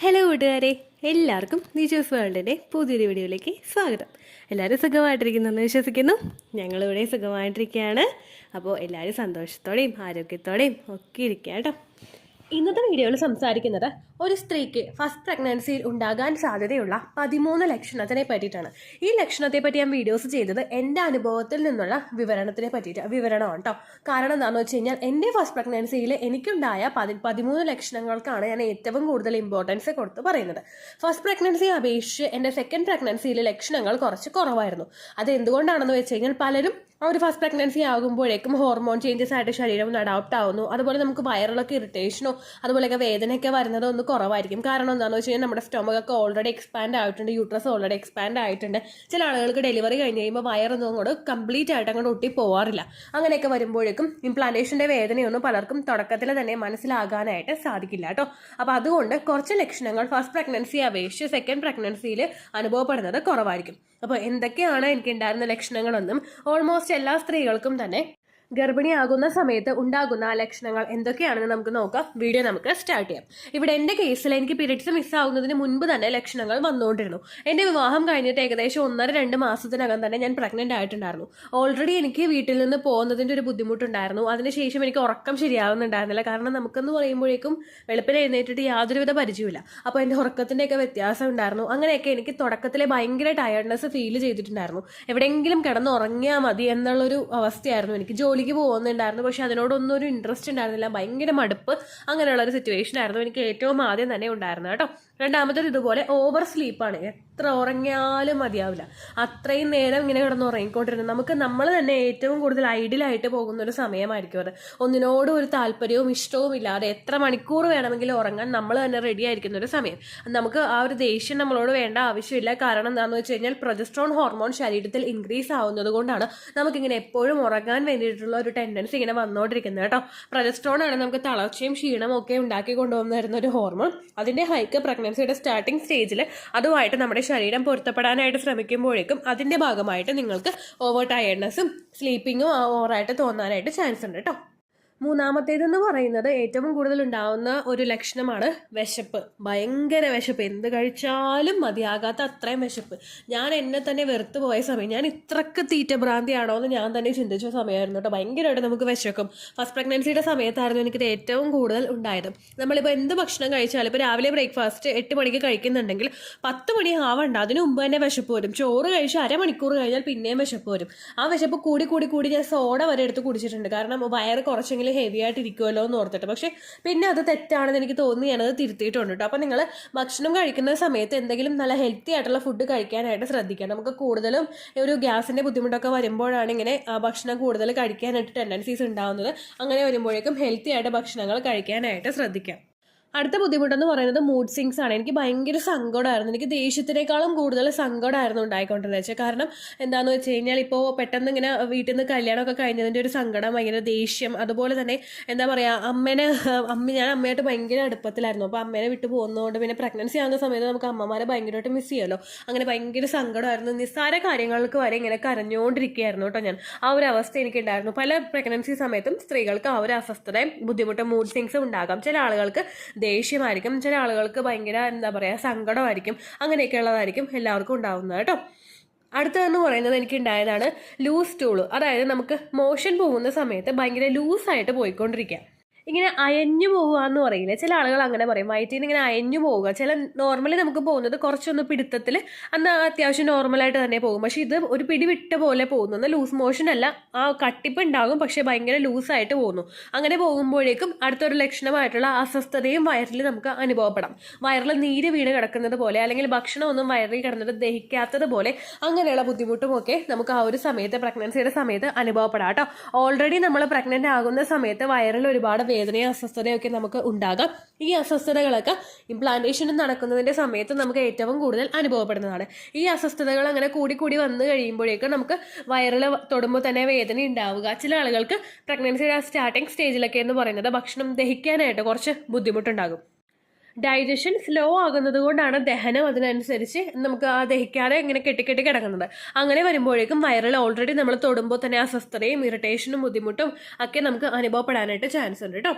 Hello കൂട്ടുകാരെ, എല്ലാവർക്കും നിജോസ് വേൾഡിൻ്റെ പുതിയൊരു വീഡിയോയിലേക്ക് സ്വാഗതം. എല്ലാവരും സുഖമായിട്ടിരിക്കുന്നെന്ന് വിശ്വസിക്കുന്നു. ഞങ്ങളിവിടെ സുഖമായിട്ടിരിക്കുകയാണ്. അപ്പോൾ എല്ലാവരും സന്തോഷത്തോടെയും ആരോഗ്യത്തോടെയും ഒക്കെ ഇരിക്കുക കേട്ടോ. ഇന്നത്തെ വീഡിയോയിൽ സംസാരിക്കുന്നത് ഒരു സ്ത്രീക്ക് ഫസ്റ്റ് പ്രഗ്നൻസിയിൽ ഉണ്ടാകാൻ സാധ്യതയുള്ള 13 ലക്ഷണത്തിനെ പറ്റിയിട്ടാണ്. ഈ ലക്ഷണത്തെ പറ്റി ഞാൻ വീഡിയോസ് ചെയ്തത് എൻ്റെ അനുഭവത്തിൽ നിന്നുള്ള വിവരണമാണ് കേട്ടോ. കാരണം എന്താണെന്ന് വെച്ച് കഴിഞ്ഞാൽ എൻ്റെ ഫസ്റ്റ് പ്രഗ്നൻസിയിൽ എനിക്കുണ്ടായ 13 ലക്ഷണങ്ങൾക്കാണ് ഞാൻ ഏറ്റവും കൂടുതൽ ഇമ്പോർട്ടൻസ് കൊടുത്ത് പറയുന്നത്. ഫസ്റ്റ് പ്രഗ്നൻസിയെ അപേക്ഷിച്ച് എൻ്റെ സെക്കൻഡ് പ്രഗ്നൻസിയിലെ ലക്ഷണങ്ങൾ കുറച്ച് കുറവായിരുന്നു. അത് എന്തുകൊണ്ടാണെന്ന് വെച്ച് കഴിഞ്ഞാൽ പലരും ആ ഒരു ഫസ്റ്റ് പ്രഗ്നൻസി ആകുമ്പോഴേക്കും ഹോർമോൺ ചേഞ്ചസ് ആയിട്ട് ശരീരം ഒന്ന് അഡോപ്റ്റ് ആവുന്നു. അതുപോലെ നമുക്ക് വയറിലൊക്കെ ഇറിറ്റേഷനോ അതുപോലെയൊക്കെ വേദനയൊക്കെ വരുന്നത് ഒന്ന് കുറവായിരിക്കും. കാരണം എന്താണെന്ന് വെച്ച് കഴിഞ്ഞാൽ നമ്മുടെ സ്റ്റൊമക്കൊക്കെ ഓൾറെഡി എക്സ്പാൻഡ് ആയിട്ടുണ്ട്, യൂട്രസ് ഓൾറെഡി എക്സ്പാൻഡ് ആയിട്ടുണ്ട്. ചില ആളുകൾക്ക് ഡെലിവറി കഴിഞ്ഞ് കഴിയുമ്പോൾ വയറൊന്നും അങ്ങോട്ട് കംപ്ലീറ്റ് ആയിട്ട് അങ്ങോട്ട് ഒട്ടി പോവാറില്ല. അങ്ങനെയൊക്കെ വരുമ്പോഴേക്കും ഇംപ്ലാന്റേഷൻ്റെ വേദനയൊന്നും പലർക്കും തുടക്കത്തിൽ തന്നെ മനസ്സിലാകാനായിട്ട് സാധിക്കില്ല കേട്ടോ. അപ്പോൾ അതുകൊണ്ട് കുറച്ച് ലക്ഷണങ്ങൾ ഫസ്റ്റ് പ്രഗ്നൻസിയെ അപേക്ഷിച്ച് സെക്കൻഡ് പ്രഗ്നൻസിയിൽ അനുഭവപ്പെടുന്നത് കുറവായിരിക്കും. അപ്പോൾ എന്തൊക്കെയാണ് എനിക്കുണ്ടായിരുന്ന ലക്ഷണങ്ങളെന്നും ഓൾമോസ്റ്റ് എല്ലാ സ്ത്രീകൾക്കും തന്നെ ഗർഭിണിയാകുന്ന സമയത്ത് ഉണ്ടാകുന്ന ലക്ഷണങ്ങൾ എന്തൊക്കെയാണെന്ന് നമുക്ക് നോക്കാം. വീഡിയോ നമുക്ക് സ്റ്റാർട്ട് ചെയ്യാം. ഇവിടെ എൻ്റെ കേസിൽ എനിക്ക് പീരിയഡ്സ് മിസ്സാവുന്നതിന് മുൻപ് തന്നെ ലക്ഷണങ്ങൾ വന്നുകൊണ്ടിരുന്നു. എൻ്റെ വിവാഹം കഴിഞ്ഞിട്ട് ഏകദേശം 1.5-2 മാസത്തിനകം തന്നെ ഞാൻ പ്രഗ്നൻ്റ് ആയിട്ടുണ്ടായിരുന്നു. ഓൾറെഡി എനിക്ക് വീട്ടിൽ നിന്ന് പോകുന്നതിൻ്റെ ഒരു ബുദ്ധിമുട്ടുണ്ടായിരുന്നു. അതിനുശേഷം എനിക്ക് ഉറക്കം ശരിയാവുന്നുണ്ടായിരുന്നില്ല. കാരണം നമുക്കെന്ന് പറയുമ്പോഴേക്കും വെളുപ്പിന് എഴുന്നേറ്റിട്ട് യാതൊരുവിധ പരിചയമില്ല. അപ്പോൾ എൻ്റെ ഉറക്കത്തിൻ്റെയൊക്കെ വ്യത്യാസം ഉണ്ടായിരുന്നു. അങ്ങനെയൊക്കെ എനിക്ക് തുടക്കത്തിലെ ഭയങ്കര ടയർഡ്നെസ് ഫീൽ ചെയ്തിട്ടുണ്ടായിരുന്നു. എവിടെയെങ്കിലും കിടന്ന് ഉറങ്ങിയാൽ മതി എന്നുള്ളൊരു അവസ്ഥയായിരുന്നു. എനിക്ക് ജോലിക്ക് പോകുന്നുണ്ടായിരുന്നു, പക്ഷെ അതിനോടൊന്നും ഒരു ഇൻട്രസ്റ്റ് ഉണ്ടായിരുന്നില്ല. ഭയങ്കര മടുപ്പ്, അങ്ങനെയുള്ളൊരു സിറ്റുവേഷൻ ആയിരുന്നു എനിക്ക് ഏറ്റവും ആദ്യം തന്നെ ഉണ്ടായിരുന്നത് കേട്ടോ. രണ്ടാമതൊരു ഇതുപോലെ ഓവർ സ്ലീപ്പാണ്. എത്ര ഉറങ്ങിയാലും മതിയാവില്ല, അത്രയും നേരം ഇങ്ങനെ കിടന്ന് ഉറങ്ങിക്കൊണ്ടിരുന്നത്. നമ്മൾ തന്നെ ഏറ്റവും കൂടുതൽ ഐഡിയലായിട്ട് പോകുന്ന ഒരു സമയമായിരിക്കും അത്. ഒന്നിനോടും ഒരു താല്പര്യവും ഇഷ്ടവും ഇല്ലാതെ എത്ര മണിക്കൂർ വേണമെങ്കിലും ഉറങ്ങാൻ നമ്മൾ തന്നെ റെഡി ആയിരിക്കുന്ന ഒരു സമയം. നമുക്ക് ആ ഒരു ദേഷ്യം നമ്മളോട് വേണ്ട ആവശ്യമില്ല. കാരണം എന്താണെന്ന് വെച്ച് കഴിഞ്ഞാൽ പ്രൊജസ്ട്രോൺ ഹോർമോൺ ശരീരത്തിൽ ഇൻക്രീസ് ആവുന്നത് കൊണ്ടാണ് നമുക്കിങ്ങനെ എപ്പോഴും ഉറങ്ങാൻ വേണ്ടിയിട്ടുള്ള ഒരു ടെൻഡൻസി ഇങ്ങനെ വന്നുകൊണ്ടിരിക്കുന്നത് കേട്ടോ. പ്രൊജസ്ട്രോൺ ആണ് നമുക്ക് തളർച്ചയും ക്ഷീണവും ഒക്കെ ഉണ്ടാക്കി കൊണ്ടുവന്നിരുന്ന ഒരു ഹോർമോൺ. അതിന്റെ ഹൈക്ക് പ്രഗ്നൻസിയുടെ സ്റ്റാർട്ടിംഗ് സ്റ്റേജിൽ അതുമായിട്ട് നമ്മുടെ ശരീരം പൊരുത്തപ്പെടാനായിട്ട് ശ്രമിക്കുമ്പോഴേക്കും അതിന്റെ ഭാഗമായിട്ട് നിങ്ങൾക്ക് ഓവർ ടയർഡ്നെസ്സും സ്ലീപ്പിങ്ങും ഓവറായിട്ട് തോന്നാനായിട്ട് ചാൻസ് ഉണ്ട് കേട്ടോ. മൂന്നാമത്തേതെന്ന് പറയുന്നത് ഏറ്റവും കൂടുതൽ ഉണ്ടാവുന്ന ഒരു ലക്ഷണമാണ് വിശപ്പ്. ഭയങ്കര വിശപ്പ്, എന്ത് കഴിച്ചാലും മതിയാകാത്ത അത്രയും വിശപ്പ്. ഞാൻ എന്നെ തന്നെ വെറുത്ത് പോയ സമയം, ഞാൻ ഇത്രക്ക് തീറ്റ ഭ്രാന്തിയാണോ എന്ന് ഞാൻ തന്നെ ചിന്തിച്ച സമയമായിരുന്നു കേട്ടോ. ഭയങ്കരമായിട്ട് നമുക്ക് വിശക്കും. ഫസ്റ്റ് പ്രഗ്നൻസിയുടെ സമയത്തായിരുന്നു എനിക്കിത് ഏറ്റവും കൂടുതൽ ഉണ്ടായത്. നമ്മളിപ്പോൾ എന്ത് ഭക്ഷണം കഴിച്ചാലും ഇപ്പോൾ രാവിലെ ബ്രേക്ക്ഫാസ്റ്റ് 8 മണിക്ക് കഴിക്കുന്നുണ്ടെങ്കിൽ 10 മണി ആവണ്ട, അതിന് മുമ്പ് തന്നെ വിശപ്പ് വരും. ചോറ് കഴിച്ച് അരമണിക്കൂർ കഴിഞ്ഞാൽ പിന്നെയും വിശപ്പ് വരും. ആ വിശപ്പ് കൂടി ഞാൻ സോഡ വരെ എടുത്ത് കുടിച്ചിട്ടുണ്ട്. കാരണം വയറ് കുറച്ചെങ്കിലും ഹെവി ആയിട്ട് ഇരിക്കുമല്ലോ എന്ന് ഓർത്തിട്ട്. പക്ഷെ പിന്നെ അത് തെറ്റാണെന്ന് എനിക്ക് തോന്നി, ഞാനത് തിരുത്തിയിട്ടുണ്ട് കേട്ടോ. അപ്പം നിങ്ങൾ ഭക്ഷണം കഴിക്കുന്ന സമയത്ത് എന്തെങ്കിലും നല്ല ഹെൽത്തി ആയിട്ടുള്ള ഫുഡ് കഴിക്കാനായിട്ട് ശ്രദ്ധിക്കുക. നമുക്ക് കൂടുതലും ഒരു ഗ്യാസിൻ്റെ ബുദ്ധിമുട്ടൊക്കെ വരുമ്പോഴാണ് ഇങ്ങനെ ഭക്ഷണം കൂടുതൽ കഴിക്കാനായിട്ട് ടെൻഡൻസീസ് ഉണ്ടാകുന്നത്. അങ്ങനെ വരുമ്പോഴേക്കും ഹെൽത്തി ആയിട്ട് ഭക്ഷണങ്ങൾ കഴിക്കാനായിട്ട് ശ്രദ്ധിക്കാം. അടുത്ത ബുദ്ധിമുട്ടെന്ന് പറയുന്നത് മൂഡ് സ്വിങ്സ് ആണ്. എനിക്ക് ഭയങ്കര സങ്കടമായിരുന്നു. എനിക്ക് ദേഷ്യത്തിനേക്കാളും കൂടുതൽ സങ്കടമായിരുന്നു ഉണ്ടായിക്കൊണ്ടിരുന്നത് വെച്ചാൽ. കാരണം എന്താണെന്ന് വെച്ച് കഴിഞ്ഞാൽ ഇപ്പോൾ പെട്ടെന്ന് ഇങ്ങനെ വീട്ടിൽ നിന്ന് കല്യാണമൊക്കെ കഴിഞ്ഞതിൻ്റെ ഒരു സങ്കടം, ഭയങ്കര ദേഷ്യം. അതുപോലെ തന്നെ എന്താ പറയുക, ഞാൻ അമ്മയായിട്ട് ഭയങ്കര അടുപ്പത്തിലായിരുന്നു. അപ്പോൾ അമ്മേനെ വിട്ടു പോകുന്നതുകൊണ്ട് പിന്നെ പ്രഗ്നൻസി ആകുന്ന സമയത്ത് നമുക്ക് അമ്മമാരെ ഭയങ്കരമായിട്ട് മിസ് ചെയ്യുമല്ലോ. അങ്ങനെ ഭയങ്കര സങ്കടമായിരുന്നു. നിസ്സാര കാര്യങ്ങൾക്ക് വരെ ഇങ്ങനെ കരഞ്ഞുകൊണ്ടിരിക്കുകയായിരുന്നു കേട്ടോ ഞാൻ. ആ ഒരു അവസ്ഥ എനിക്കുണ്ടായിരുന്നു. പല പ്രഗ്നൻസി സമയത്തും സ്ത്രീകൾക്ക് ആ ഒരു അസ്വസ്ഥതയും ബുദ്ധിമുട്ടും മൂഡ് സ്വിങ്സും ഉണ്ടാകാം. ചില ആളുകൾക്ക് ദേഷ്യമായിരിക്കും, ചില ആളുകൾക്ക് ഭയങ്കര എന്താ പറയുക സങ്കടമായിരിക്കും. അങ്ങനെയൊക്കെ ഉള്ളതായിരിക്കും എല്ലാവർക്കും ഉണ്ടാവുന്നത് കേട്ടോ. അടുത്തതെന്ന് പറയുന്നത് എനിക്ക് ഉണ്ടായതാണ് ലൂസ് സ്റ്റൂള്. അതായത് നമുക്ക് മോഷൻ പോകുന്ന സമയത്ത് ഭയങ്കര ലൂസായിട്ട് പോയിക്കൊണ്ടിരിക്കുക, ഇങ്ങനെ അയഞ്ഞു പോകുക എന്ന് പറയില്ലേ, ചില ആളുകൾ അങ്ങനെ പറയും. വയറ്റിൽ നിന്ന് ഇങ്ങനെ അയഞ്ഞു പോവുക. നോർമലി നമുക്ക് പോകുന്നത് കുറച്ചൊന്ന് പിടുത്തത്തിൽ അന്ന് അത്യാവശ്യം നോർമലായിട്ട് തന്നെ പോകും. പക്ഷെ ഇത് ഒരു പിടി വിട്ട പോലെ പോകുന്നു. ലൂസ് മോഷൻ അല്ല, ആ കട്ടിപ്പ് ഉണ്ടാകും, പക്ഷെ ഭയങ്കര ലൂസായിട്ട് പോകുന്നു. അങ്ങനെ പോകുമ്പോഴേക്കും അടുത്തൊരു ലക്ഷണമായിട്ടുള്ള അസ്വസ്ഥതയും വയറിൽ നമുക്ക് അനുഭവപ്പെടാം. വയറിൽ നീര് വീണ് കിടക്കുന്നത് പോലെ, അല്ലെങ്കിൽ ഭക്ഷണമൊന്നും വയറിൽ കിടന്നിട്ട് ദഹിക്കാത്തത് പോലെ, അങ്ങനെയുള്ള ബുദ്ധിമുട്ടുമൊക്കെ നമുക്ക് ആ ഒരു സമയത്ത് പ്രഗ്നൻസിയുടെ സമയത്ത് അനുഭവപ്പെടാം കേട്ടോ. ഓൾറെഡി നമ്മൾ പ്രഗ്നൻ്റ് ആകുന്ന സമയത്ത് വയറിൽ ഒരുപാട് വേദനയും അസ്വസ്ഥതയൊക്കെ നമുക്ക് ഉണ്ടാകാം. ഈ അസ്വസ്ഥതകളൊക്കെ ഇംപ്ലാന്റേഷൻ നടക്കുന്നതിന്റെ സമയത്ത് നമുക്ക് ഏറ്റവും കൂടുതൽ അനുഭവപ്പെടുന്നതാണ്. ഈ അസ്വസ്ഥതകൾ അങ്ങനെ കൂടി വന്നു കഴിയുമ്പോഴേക്കും നമുക്ക് വയറിൽ തൊടുമ്പോൾ തന്നെ വേദന ഉണ്ടാവുക. ചില ആളുകൾക്ക് പ്രഗ്നൻസിയുടെ സ്റ്റാർട്ടിങ് സ്റ്റേജിലൊക്കെ എന്ന് പറയുന്നത് ഭക്ഷണം ദഹിക്കാനായിട്ട് കുറച്ച് ബുദ്ധിമുട്ടുണ്ടാകും. ഡൈജഷൻ സ്ലോ ആകുന്നത് കൊണ്ടാണ് ദഹനം അതിനനുസരിച്ച് നമുക്ക് ആ ദഹിക്കാതെ ഇങ്ങനെ കെട്ടി കിടക്കുന്നത്. അങ്ങനെ വരുമ്പോഴേക്കും വയറിൽ ഓൾറെഡി നമ്മൾ തൊടുമ്പോൾ തന്നെ അസ്വസ്ഥതയും ഇറിറ്റേഷനും ബുദ്ധിമുട്ടും ഒക്കെ നമുക്ക് അനുഭവപ്പെടാനായിട്ട് ചാൻസ് ഉണ്ട് കേട്ടോ.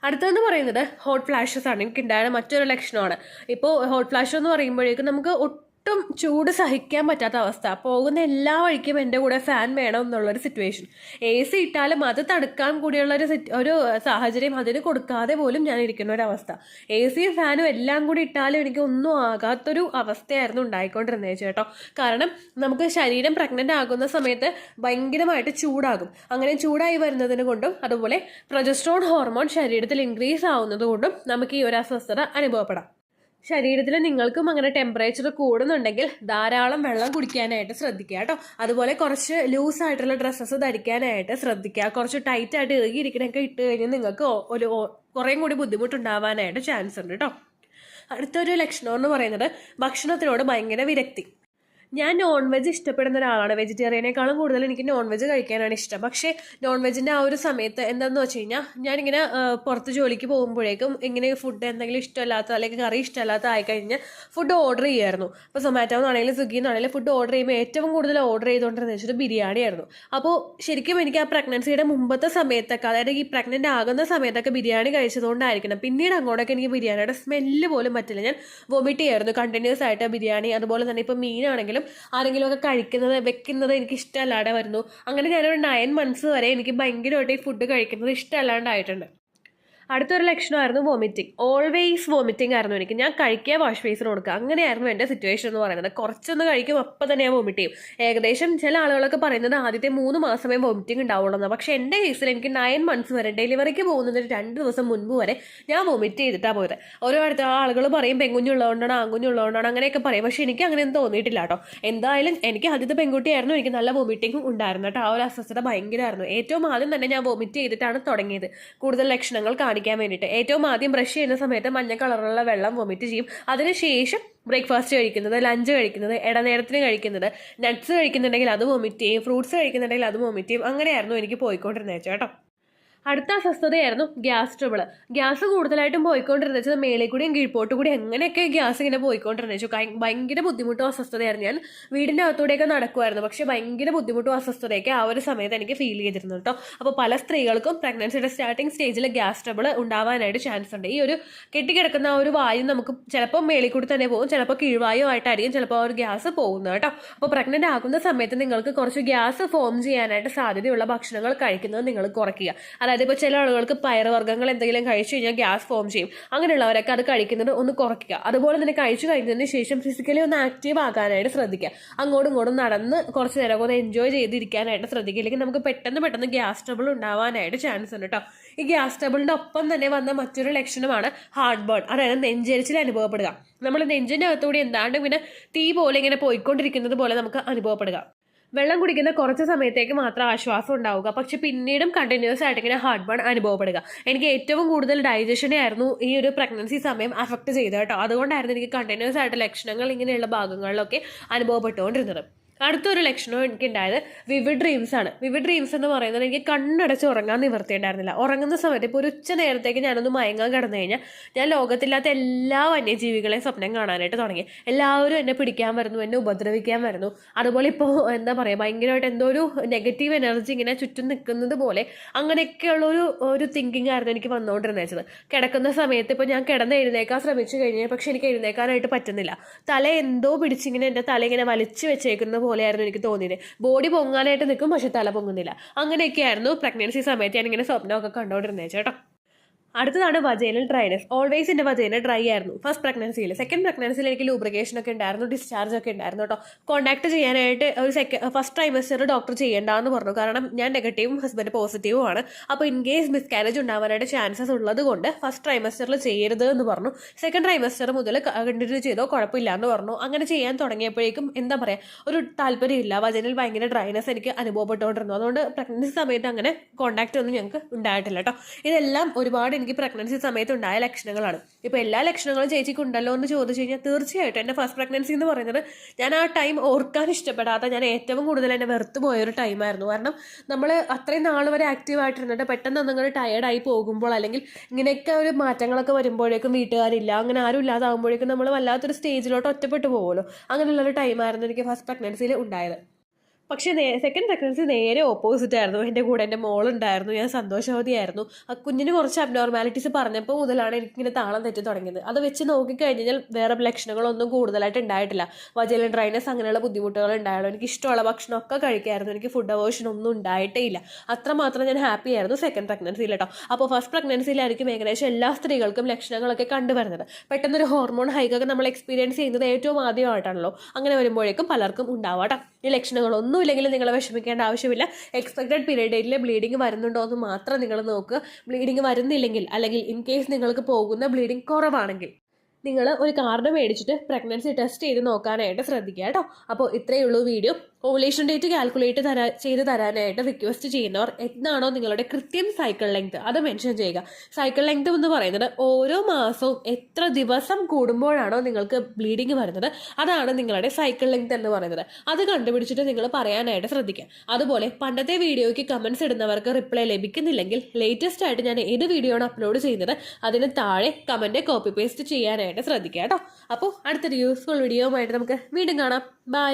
അടുത്തതെന്ന് പറയുന്നത് ഹോട്ട് ഫ്ലാഷസ് ആണ്. എനിക്കുണ്ടായ മറ്റൊരു ലക്ഷണമാണ്. ഇപ്പോൾ ഹോട്ട് ഫ്ലാഷ് എന്ന് പറയുമ്പോഴേക്കും നമുക്ക് ഒട്ടും ചൂട് സഹിക്കാൻ പറ്റാത്ത അവസ്ഥ. പോകുന്ന എല്ലാ വഴിക്കും എൻ്റെ കൂടെ ഫാൻ വേണം എന്നുള്ളൊരു സിറ്റുവേഷൻ. AC ഇട്ടാലും അത് തടുക്കാൻ കൂടിയുള്ളൊരു ഒരു സാഹചര്യം അതിന് കൊടുക്കാതെ പോലും ഞാൻ ഇരിക്കുന്ന ഒരു അവസ്ഥ. ACയും ഫാനും എല്ലാം കൂടി ഇട്ടാലും എനിക്ക് ഒന്നും ആകാത്തൊരു അവസ്ഥയായിരുന്നു ഉണ്ടായിക്കൊണ്ടിരുന്നത് കേട്ടോ. കാരണം നമുക്ക് ശരീരം പ്രഗ്നൻ്റ് ആകുന്ന സമയത്ത് ഭയങ്കരമായിട്ട് ചൂടാകും. അങ്ങനെ ചൂടായി വരുന്നതിന് കൊണ്ടും അതുപോലെ പ്രൊജസ്ട്രോൺ ഹോർമോൺ ശരീരത്തിൽ ഇൻക്രീസ് ആവുന്നത് കൊണ്ടും നമുക്ക് ഈ ഒരു അസ്വസ്ഥത അനുഭവപ്പെടാം. ശരീരത്തിൽ നിങ്ങൾക്കും അങ്ങനെ ടെമ്പറേച്ചർ കൂടുന്നുണ്ടെങ്കിൽ ധാരാളം വെള്ളം കുടിക്കാനായിട്ട് ശ്രദ്ധിക്കുക കേട്ടോ. അതുപോലെ കുറച്ച് ലൂസായിട്ടുള്ള ഡ്രസ്സസ് ധരിക്കാനായിട്ട് ശ്രദ്ധിക്കുക. കുറച്ച് ടൈറ്റായിട്ട് ഇറുകിയിരിക്കണൊക്കെ ഇട്ട് കഴിഞ്ഞാൽ നിങ്ങൾക്ക് കുറേ കൂടി ബുദ്ധിമുട്ടുണ്ടാവാനായിട്ട് ചാൻസ് ഉണ്ട് കേട്ടോ. അടുത്തൊരു ലക്ഷണം എന്ന് പറയുന്നത് ഭക്ഷണത്തിനോട് ഭയങ്കര വിരക്തി. ഞാൻ നോൺ വെജ് ഇഷ്ടപ്പെടുന്ന ഒരാളാണ്. വെജിറ്റേറിയനേക്കാളും കൂടുതൽ എനിക്ക് നോൺ വെജ് കഴിക്കാനാണ് ഇഷ്ടം. പക്ഷേ നോൺ വെജിൻ്റെ ആ ഒരു സമയത്ത് എന്താണെന്ന് വെച്ച് കഴിഞ്ഞാൽ ഞാനിങ്ങനെ പുറത്ത് ജോലിക്ക് പോകുമ്പോഴേക്കും ഇങ്ങനെ ഫുഡ് എന്തെങ്കിലും ഇഷ്ടമല്ലാത്ത അല്ലെങ്കിൽ കറി ഇഷ്ടമല്ലാത്ത ആയിക്കഴിഞ്ഞാൽ ഫുഡ് ഓർഡർ ചെയ്യുമായിരുന്നു. അപ്പോൾ സൊമാറ്റോ എന്നാണെങ്കിലും സ്വിഗ്ഗി എന്നാണെങ്കിലും ഫുഡ് ഓർഡർ ചെയ്യുമ്പോൾ ഏറ്റവും കൂടുതൽ ഓർഡർ ചെയ്തുകൊണ്ടിരുന്നത് വെച്ചിട്ട് ബിരിയാണി ആയിരുന്നു. അപ്പോൾ ശരിക്കും എനിക്ക് ആ പ്രഗ്നൻസിയുടെ മുമ്പത്തെ സമയത്തൊക്കെ, അതായത് ഈ പ്രഗ്നൻ്റ് ആകുന്ന സമയത്തൊക്കെ ബിരിയാണി കഴിച്ചതുകൊണ്ടായിരിക്കണം പിന്നീട് അങ്ങോട്ടൊക്കെ എനിക്ക് ബിരിയാണിയുടെ സ്മെല്ല് പോലും പറ്റില്ല. ഞാൻ വൊമിറ്റ് ചെയ്യായിരുന്നു കണ്ടിന്യൂസ് ആയിട്ട് ബിരിയാണി. അതുപോലെ തന്നെ ഇപ്പോൾ മീനാണെങ്കിലും ആരെങ്കിലും ഒക്കെ വെക്കുന്നത് എനിക്ക് ഇഷ്ടമല്ലാതെ വരുന്നു. അങ്ങനെ ഞാനൊരു 9 months വരെ എനിക്ക് ഭയങ്കരമായിട്ട് ഈ ഫുഡ് കഴിക്കുന്നത് ഇഷ്ടമല്ലാണ്ടായിട്ടുണ്ട്. അടുത്തൊരു ലക്ഷണമായിരുന്നു വോമിറ്റിംഗ്. ഓൾവേസ് വോമിറ്റിംഗ് ആയിരുന്നു എനിക്ക്. ഞാൻ കഴിക്കുക വാഷ് ബേസിന് കൊടുക്കുക, അങ്ങനെയായിരുന്നു എൻ്റെ സിറ്റുവേഷൻ എന്ന് പറയുന്നത്. കുറച്ചൊന്ന് കഴിക്കും അപ്പം തന്നെ ഞാൻ വോമിറ്റ് ചെയ്യും. ഏകദേശം ചില ആളുകളൊക്കെ പറയുന്നത് ആദ്യത്തെ 3 മാസമേ വോമിറ്റിംഗ് ഉണ്ടാവുള്ളൂ. പക്ഷേ എൻ്റെ കേസിൽ എനിക്ക് 9 months വരെ, ഡെലിവറിക്ക് പോകുന്നതിന് 2 ദിവസം മുൻപ് വരെ ഞാൻ വോമിറ്റ് ചെയ്തിട്ടാണ് പോയത്. ഓരോ അടുത്ത ആളുകൾ പറയും പെൺകുഞ്ഞുള്ളതുകൊണ്ടാണ് ആൺകുഞ്ഞുള്ളതുകൊണ്ടാണ് അങ്ങനെയൊക്കെ പറയും. പക്ഷേ എനിക്ക് അങ്ങനെയൊന്നും തോന്നിയിട്ടില്ല കേട്ടോ. എന്തായാലും എനിക്ക് ആദ്യത്തെ പെൺകുട്ടിയായിരുന്നു. എനിക്ക് നല്ല വോമിറ്റിംഗ് ഉണ്ടായിരുന്നു കേട്ടോ. ആ ഒരു അസ്വസ്ഥത ഭയങ്കരമായിരുന്നു. ഏറ്റവും ആദ്യം തന്നെ ഞാൻ വോമിറ്റ് ചെയ്തിട്ടാണ് തുടങ്ങിയത് കൂടുതൽ ലക്ഷണങ്ങൾ കാണിക്കാൻ വേണ്ടിയിട്ട്. ഏറ്റവും ആദ്യം ബ്രഷ് ചെയ്യുന്ന സമയത്ത് മഞ്ഞ കളറുള്ള വെള്ളം വൊമിറ്റ് ചെയ്യും. അതിനുശേഷം ബ്രേക്ക്ഫാസ്റ്റ് കഴിക്കുന്നത്, ലഞ്ച് കഴിക്കുന്നത്, ഇടനേരത്തിന് കഴിക്കുന്നത്, നട്ട്സ് കഴിക്കുന്നുണ്ടെങ്കിൽ അത് വൊമിറ്റ് ചെയ്യും, ഫ്രൂട്ട്സ് കഴിക്കുന്നുണ്ടെങ്കിൽ അത് വൊമിറ്റ് ചെയ്യും. അങ്ങനെയായിരുന്നു എനിക്ക് പോയിക്കൊണ്ടിരുന്നത് കേട്ടോ. അടുത്ത അസ്വസ്ഥതയായിരുന്നു ഗ്യാസ് ട്രബിൾ. ഗ്യാസ് കൂടുതലായിട്ടും പോയിക്കൊണ്ടിരുന്നത് വെച്ചാൽ മേലെ കൂടിയും കീഴ്പോട്ട് കൂടി എങ്ങനെയൊക്കെ ഗ്യാസ് ഇങ്ങനെ പോയിക്കൊണ്ടിരുന്നത് വെച്ചാൽ ഭയങ്കര ബുദ്ധിമുട്ടും അസ്വസ്ഥതയായിരുന്നു. ഞാൻ വീടിൻ്റെ അകത്തൂടെയൊക്കെ നടക്കുമായിരുന്നു. പക്ഷേ ഭയങ്കര ബുദ്ധിമുട്ടും അസ്വസ്ഥതയൊക്കെ ആ ഒരു സമയത്ത് എനിക്ക് ഫീൽ ചെയ്തിരുന്നു കേട്ടോ. അപ്പോൾ പല സ്ത്രീകൾക്കും പ്രഗ്നൻസിയുടെ സ്റ്റാർട്ടിങ് സ്റ്റേജിൽ ഗ്യാസ് ട്രബിൾ ഉണ്ടാവാനായിട്ട് ചാൻസ് ഉണ്ട്. ഈ ഒരു കെട്ടിക്കിടക്കുന്ന ആ ഒരു വായു നമുക്ക് ചിലപ്പോൾ മേളിൽ കൂടി തന്നെ പോകും, ചിലപ്പോൾ കീഴ്വായുമായിട്ടായിരിക്കും ചിലപ്പോൾ ആ ഒരു ഗ്യാസ് പോകുന്നത് കേട്ടോ. അപ്പോൾ പ്രഗ്നൻ്റ് ആകുന്ന സമയത്ത് നിങ്ങൾക്ക് കുറച്ച് ഗ്യാസ് ഫോം ചെയ്യാനായിട്ട് സാധ്യതയുള്ള ഭക്ഷണങ്ങൾ കഴിക്കുന്നത് നിങ്ങൾ കുറയ്ക്കുക. അതായത് ഇപ്പോൾ ചില ആളുകൾക്ക് പയറുവർഗ്ഗങ്ങൾ എന്തെങ്കിലും കഴിച്ചു കഴിഞ്ഞാൽ ഗ്യാസ് ഫോം ചെയ്യും. അങ്ങനെയുള്ളവരൊക്കെ അത് കഴിക്കുന്നത് ഒന്ന് കുറയ്ക്കുക. അതുപോലെ തന്നെ കഴിച്ചു കഴിഞ്ഞതിന് ശേഷം ഫിസിക്കലി ഒന്ന് ആക്റ്റീവ് ആകാനായിട്ട് ശ്രദ്ധിക്കുക. അങ്ങോട്ടും ഇങ്ങോട്ടും നടന്ന് കുറച്ച് നേരം ഒന്ന് എൻജോയ് ചെയ്തിരിക്കാനായിട്ട് ശ്രദ്ധിക്കുക. ഇല്ലെങ്കിൽ നമുക്ക് പെട്ടെന്ന് ഗ്യാസ് ട്രബിൾ ഉണ്ടാവാനായിട്ട് ചാൻസ് ഉണ്ട് കേട്ടോ. ഈ ഗ്യാസ് ട്രബിളിൻ്റെ ഒപ്പം തന്നെ വന്ന മറ്റൊരു ലക്ഷണമാണ് ഹാർട്ട് ബേൺ, അതായത് നെഞ്ചരിച്ചിൽ അനുഭവപ്പെടുക. നമ്മൾ നെഞ്ചിൻ്റെ അകത്തുകൂടി എന്താണ്ട് ഇങ്ങനെ തീ പോലെ ഇങ്ങനെ പോയിക്കൊണ്ടിരിക്കുന്നത് പോലെ നമുക്ക് അനുഭവപ്പെടുക. വെള്ളം കുടിക്കുന്ന കുറച്ച് സമയത്തേക്ക് മാത്രം ആശ്വാസം ഉണ്ടാവുക, പക്ഷെ പിന്നീടും കണ്ടിന്യൂസ് ആയിട്ട് ഇങ്ങനെ ഹാർട്ട് ബേൺ അനുഭവപ്പെടുക. എനിക്ക് ഏറ്റവും കൂടുതൽ ഡൈജഷനെ ആയിരുന്നു ഈ ഒരു പ്രഗ്നൻസി സമയം അഫക്റ്റ് ചെയ്തത് കേട്ടോ. അതുകൊണ്ടായിരുന്നു എനിക്ക് കണ്ടിന്യൂസ് ആയിട്ട് ലക്ഷണങ്ങൾ ഇങ്ങനെയുള്ള ഭാഗങ്ങളിലൊക്കെ അനുഭവപ്പെട്ടുകൊണ്ടിരുന്നത്. അടുത്തൊരു ലക്ഷണം എനിക്കുണ്ടായത് വിവിഡ് ഡ്രീംസ് ആണ്. വിവിഡ് ഡ്രീംസ് എന്ന് പറയുന്നത് എനിക്ക് കണ്ണടച്ച് ഉറങ്ങാൻ നിവർത്തിയുണ്ടായിരുന്നില്ല. ഉറങ്ങുന്ന സമയത്ത് ഇപ്പോൾ ഒരു ഉച്ച നേരത്തേക്ക് ഞാനൊന്ന് മയങ്ങാൻ കിടന്നു കഴിഞ്ഞാൽ ഞാൻ ലോകത്തില്ലാത്ത എല്ലാ വന്യജീവികളെയും സ്വപ്നം കാണാനായിട്ട് തുടങ്ങി. എല്ലാവരും എന്നെ പിടിക്കാൻ വരുന്നു, എന്നെ ഉപദ്രവിക്കാൻ വരുന്നു. അതുപോലെ ഇപ്പോൾ എന്താ പറയുക, ഭയങ്കരമായിട്ട് എന്തോ ഒരു നെഗറ്റീവ് എനർജി ഇങ്ങനെ ചുറ്റും നിൽക്കുന്നത് പോലെ അങ്ങനെയൊക്കെയുള്ളൊരു ഒരു തിങ്കിങ് ആയിരുന്നു എനിക്ക് വന്നുകൊണ്ടിരുന്നത്. കിടക്കുന്ന സമയത്ത് ഇപ്പോൾ ഞാൻ കിടന്ന് എഴുന്നേക്കാൻ ശ്രമിച്ചു കഴിഞ്ഞാൽ പക്ഷെ എനിക്ക് എഴുന്നേക്കാനായിട്ട് പറ്റുന്നില്ല. തല എന്തോ പിടിച്ചിങ്ങനെ എൻ്റെ തല ഇങ്ങനെ വലിച്ചു വെച്ചേക്കുന്ന പോലെയായിരുന്നു എനിക്ക് തോന്നിയത്. ബോഡി പൊങ്ങാനായിട്ട് നിൽക്കും, പക്ഷെ തല പൊങ്ങുന്നില്ല. അങ്ങനെയൊക്കെയായിരുന്നു പ്രഗ്നൻസി സമയത്ത് ഞാനിങ്ങനെ സ്വപ്നമൊക്കെ കണ്ടുകൊണ്ടിരുന്നത് കേട്ടോ. അടുത്തതാണ് വജൈനൽ ഡ്രൈനെസ്. ഓൾവേസ് എൻ്റെ വജൈന ഡ്രൈ ആയിരുന്നു ഫസ്റ്റ് പ്രഗ്നൻസിയിൽ. സെക്കൻഡ് പ്രഗ്നൻസിയിൽ എനിക്ക് ലൂബ്രിക്കേഷൻ ഒക്കെ ഉണ്ടായിരുന്നു, ഡിസ്ചാർജ് ഒക്കെ ഉണ്ടായിരുന്നു കേട്ടോ. കോൺടാക്ട് ചെയ്യാനായിട്ട് ഒരു ഫസ്റ്റ് ട്രൈമസ്റ്റർ ഡോക്ടർ ചെയ്യേണ്ടെന്ന് പറഞ്ഞു. കാരണം ഞാൻ നെഗറ്റീവും ഹസ്ബൻഡ് പോസിറ്റീവും ആണ്. അപ്പോൾ ഇൻ കേസ് മിസ്കാരേജ് ഉണ്ടാവാനായിട്ട് ചാൻസസ് ഉള്ളത് കൊണ്ട് ഫസ്റ്റ് ട്രൈമസ്റ്ററിൽ ചെയ്യരുത് എന്ന് പറഞ്ഞു. സെക്കൻഡ് ട്രൈമസ്റ്റർ മുതൽ കണ്ടിന്യൂ ചെയ്തോ കുഴപ്പമില്ല എന്ന് പറഞ്ഞു. അങ്ങനെ ചെയ്യാൻ തുടങ്ങിയപ്പോഴേക്കും എന്താ പറയുക, ഒരു താല്പര്യമില്ല. വജൈനൽ ഭയങ്കര ഡ്രൈനെസ് എനിക്ക് അനുഭവപ്പെട്ടുകൊണ്ടിരുന്നു. അതുകൊണ്ട് പ്രഗ്നൻസി സമയത്ത് അങ്ങനെ കോൺടാക്റ്റ് ഒന്നും ഞങ്ങൾക്ക് ഉണ്ടായിട്ടില്ല കേട്ടോ. ഇതെല്ലാം ഒരുപാട് എനിക്ക് പ്രഗ്നൻസി സമയത്ത് ഉണ്ടായ ലക്ഷണങ്ങളാണ്. ഇപ്പോൾ എല്ലാ ലക്ഷണങ്ങളും ചേച്ചിക്ക് ഉണ്ടല്ലോ എന്ന് ചോദിച്ചു കഴിഞ്ഞാൽ തീർച്ചയായിട്ടും എൻ്റെ ഫസ്റ്റ് പ്രഗ്നൻസി എന്ന് പറയുന്നത് ഞാൻ ആ ടൈം ഓർക്കാൻ ഇഷ്ടപ്പെടാത്ത, ഞാൻ ഏറ്റവും കൂടുതൽ എന്നെ വെറുത്ത് പോയൊരു ടൈമായിരുന്നു. കാരണം നമ്മൾ അത്രയും നാൾ വരെ ആക്റ്റീവായിട്ടിരുന്നിട്ട് പെട്ടെന്ന് ഒന്നിങ്ങനെ ടയേർഡായി പോകുമ്പോൾ അല്ലെങ്കിൽ ഇങ്ങനെയൊക്കെ ഒരു മാറ്റങ്ങളൊക്കെ വരുമ്പോഴേക്കും വീട്ടുകാരില്ല, അങ്ങനെ ആരും ഇല്ലാതാകുമ്പോഴേക്കും നമ്മൾ വല്ലാത്തൊരു സ്റ്റേജിലോട്ട് ഒറ്റപ്പെട്ടു പോകുമല്ലോ. അങ്ങനെയുള്ളൊരു ടൈമായിരുന്നു എനിക്ക് ഫസ്റ്റ് പ്രഗ്നൻസിയിൽ ഉണ്ടായത്. പക്ഷേ സെക്കൻഡ് പ്രഗ്നൻസി നേരെ ഓപ്പോസിറ്റ് ആയിരുന്നു. എൻ്റെ കൂടെ എൻ്റെ മോളുണ്ടായിരുന്നു, ഞാൻ സന്തോഷവതിയായിരുന്നു. ആ കുഞ്ഞിന് കുറച്ച് അബ്നോർമാലിറ്റീസ് പറഞ്ഞപ്പോൾ മുതലാണ് എനിക്കിങ്ങനെ താളം തെറ്റി തുടങ്ങിയത്. അത് വെച്ച് നോക്കിക്കഴിഞ്ഞാൽ വേറെ ലക്ഷണങ്ങളൊന്നും കൂടുതലായിട്ട് ഉണ്ടായിട്ടില്ല. വജൈനൽ ഡ്രൈനസ് അങ്ങനെയുള്ള ബുദ്ധിമുട്ടുകൾ ഉണ്ടായുള്ളൂ. എനിക്ക് ഇഷ്ടമുള്ള ഭക്ഷണമൊക്കെ കഴിക്കായിരുന്നു. എനിക്ക് ഫുഡ് അവേർഷൻ ഒന്നും ഉണ്ടായിട്ടേ ഇല്ല. അത്രമാത്രം ഞാൻ ഹാപ്പി ആയിരുന്നു സെക്കൻഡ് പ്രഗ്നൻസിയിൽ കേട്ടോ. അപ്പോൾ ഫസ്റ്റ് പ്രഗ്നൻസിയിലായിരിക്കും ഏകദേശം എല്ലാ സ്ത്രീകൾക്കും ലക്ഷണങ്ങളൊക്കെ കണ്ടുവരുന്നത്. പെട്ടെന്നൊരു ഹോർമോൺ ഹൈക്കൊക്കെ നമ്മൾ എക്സ്പീരിയൻസ് ചെയ്യുന്നത് ഏറ്റവും ആദ്യമായിട്ടാണല്ലോ. അങ്ങനെ വരുമ്പോഴേക്കും പലർക്കും ഉണ്ടാവാം. ഈ ലക്ഷണങ്ങളൊന്നും ഇല്ലെങ്കിൽ നിങ്ങൾ വിഷമിക്കേണ്ട ആവശ്യമില്ല. എക്സ്പെക്റ്റഡ് പീരീഡ് ഡേറ്റിൽ ബ്ലീഡിങ് വരുന്നുണ്ടോ എന്ന് മാത്രം നിങ്ങൾ നോക്കുക. ബ്ലീഡിങ് വരുന്നില്ലെങ്കിൽ, അല്ലെങ്കിൽ ഇൻ കേസ് നിങ്ങൾക്ക് പോകുന്ന ബ്ലീഡിങ് കുറവാണെങ്കിൽ നിങ്ങൾ ഒരു കാർഡ് മേടിച്ചിട്ട് പ്രഗ്നൻസി ടെസ്റ്റ് ചെയ്ത് നോക്കാനായിട്ട് ശ്രദ്ധിക്കുക കേട്ടോ. അപ്പോൾ ഇത്രയേ ഉള്ളൂ വീഡിയോ. ഓവുലേഷൻ ഡേറ്റ് കാൽക്കുലേറ്റ് ചെയ്ത് തരാനായിട്ട് റിക്വസ്റ്റ് ചെയ്യുന്നവർ എന്നാണോ നിങ്ങളുടെ കൃത്യം സൈക്കിൾ ലെങ്ത് അത് മെൻഷൻ ചെയ്യുക. സൈക്കിൾ ലെങ്ത് എന്ന് പറയുന്നത് ഓരോ മാസവും എത്ര ദിവസം കൂടുമ്പോഴാണോ നിങ്ങൾക്ക് ബ്ലീഡിങ് വരുന്നത് അതാണ് നിങ്ങളുടെ സൈക്കിൾ ലെങ്ത് എന്ന് പറയുന്നത്. അത് കണ്ടുപിടിച്ചിട്ട് നിങ്ങൾ പറയാനായിട്ട് ശ്രദ്ധിക്കുക. അതുപോലെ പണ്ടത്തെ വീഡിയോയ്ക്ക് കമൻസ് ഇടുന്നവർക്ക് റിപ്ലൈ ലഭിക്കുന്നില്ലെങ്കിൽ ലേറ്റസ്റ്റ് ആയിട്ട് ഞാൻ ഏത് വീഡിയോ ആണ് അപ്ലോഡ് ചെയ്യുന്നത് അതിന് താഴെ കമൻറ്റ് കോപ്പി പേസ്റ്റ് ചെയ്യാനായിട്ട് ശ്രദ്ധിക്കുക കേട്ടോ. അപ്പോൾ അടുത്തൊരു യൂസ്ഫുൾ വീഡിയോ ആയിട്ട് നമുക്ക് വീണ്ടും കാണാം. ബൈ.